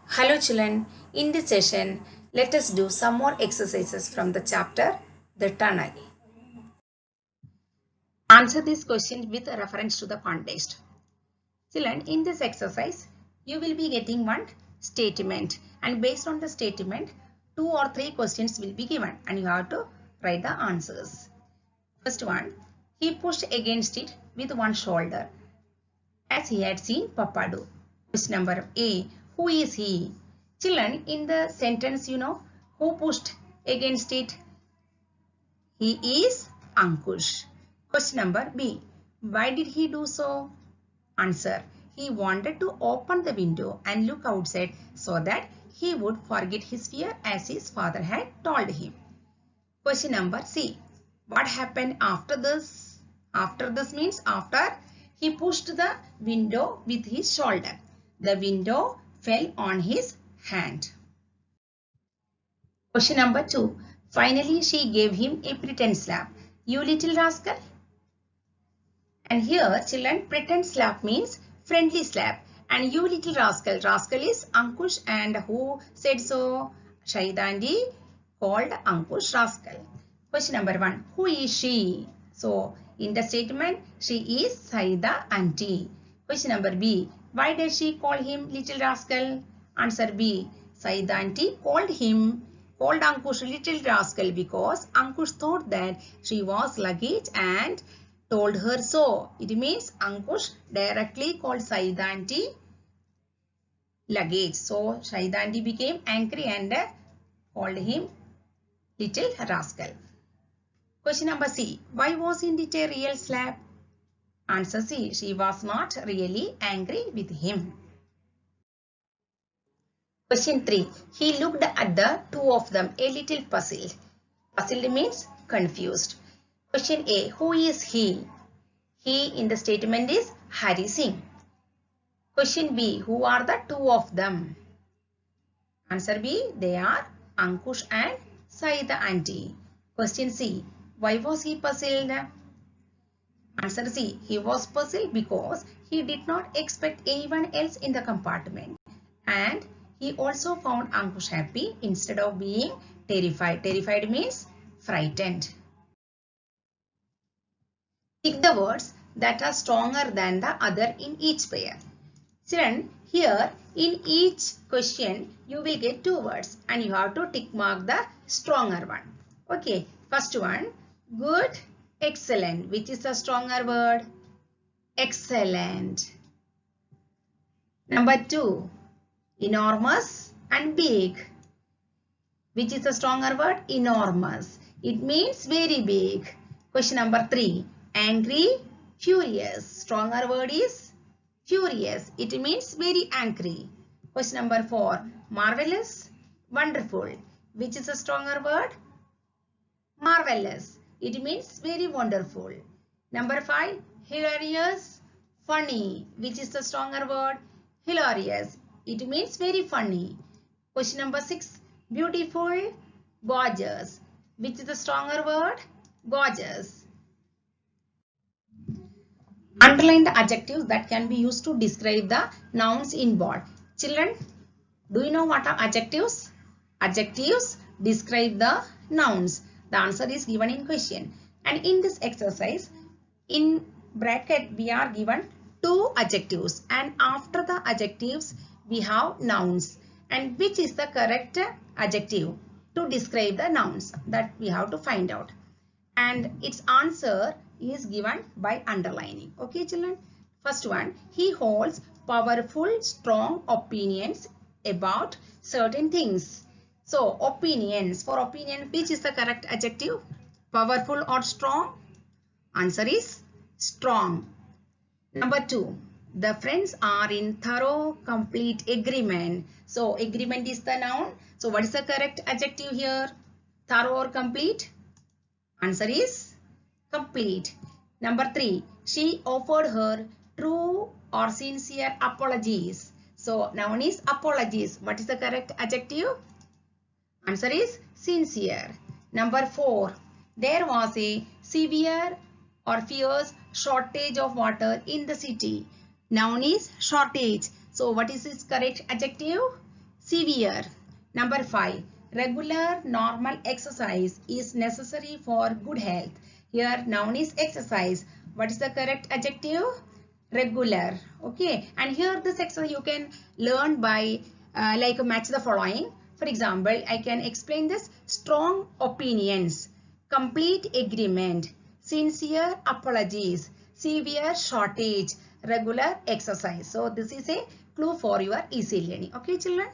Hello children, in this session, let us do some more exercises from the chapter The Tunnel. Answer this question with a reference to the context. Children, in this exercise, you will be getting one statement and based on the statement, 2 or 3 questions will be given and you have to write the answers. First one, he pushed against it with one shoulder as he had seen Papa do. Question number A. Who is he? Children, in the sentence, who pushed against it? He is Ankush. Question number B. Why did he do so? Answer. He wanted to open the window and look outside so that he would forget his fear as his father had told him. Question number C. What happened after this? After this means after he pushed the window with his shoulder. The window fell on his hand. Question number 2. Finally, she gave him a pretend slap. You little rascal. And here, children, pretend slap means friendly slap. And you little rascal. Rascal is Ankush and who said so? Shahida Aunty called Ankush rascal. Question number 1. Who is she? So, in the statement, she is Saida Aunty. Question number B. Why does she call him little rascal? Answer B. Saida Aunty called Ankush little rascal because Ankush thought that she was luggage and told her so. It means Ankush directly called Saida Aunty luggage. So, Saida Aunty became angry and called him little rascal. Question number C. Why wasn't it a real slap? Answer C. She was not really angry with him. Question 3. He looked at the two of them a little puzzled. Puzzled means confused. Question A. Who is he? He in the statement is Hari Singh. Question B. Who are the two of them? Answer B. They are Ankush and Saida Aunty. Question C. Why was he puzzled? Answer C. He was puzzled because he did not expect anyone else in the compartment. And he also found Ankush happy instead of being terrified. Terrified means frightened. Pick the words that are stronger than the other in each pair. Children, here in each question you will get 2 words and you have to tick mark the stronger one. Okay, first one, good, excellent. Which is the stronger word? Excellent. Number 2, enormous and big. Which is the stronger word? Enormous. It means very big. Question number 3, angry, furious. Stronger word is furious. It means very angry. Question number 4, marvelous, wonderful. Which is a stronger word? Marvelous. It means very wonderful. Number 5, hilarious, funny. Which is the stronger word? Hilarious. It means very funny. Question number 6, beautiful, gorgeous. Which is the stronger word? Gorgeous. Underline the adjectives that can be used to describe the nouns in bold. Children, do you know what are adjectives? Adjectives describe the nouns. The answer is given in question. And in this exercise, in bracket, we are given 2 adjectives. And after the adjectives, we have nouns. And which is the correct adjective to describe the nouns? That we have to find out. And its answer is given by underlining. Okay, children. First one, he holds powerful, strong opinions about certain things. So, opinions. For opinion, which is the correct adjective? Powerful or strong? Answer is strong. Number 2, the friends are in thorough, complete agreement. So, agreement is the noun. So, what is the correct adjective here? Thorough or complete? Answer is complete. Number 3, she offered her true or sincere apologies. So, noun is apologies. What is the correct adjective? Answer is sincere. Number 4, there was a severe or fierce shortage of water in the city. Noun is shortage. So, what is its correct adjective? severe. Number 5. Regular normal exercise is necessary for good health. Here noun is exercise. What is the correct adjective? Regular. Okay, and here this exercise you can learn by like match the following. For example, I can explain this: strong opinions, complete agreement, sincere apologies, severe shortage, regular exercise. So this is a clue for your easy learning. Okay children.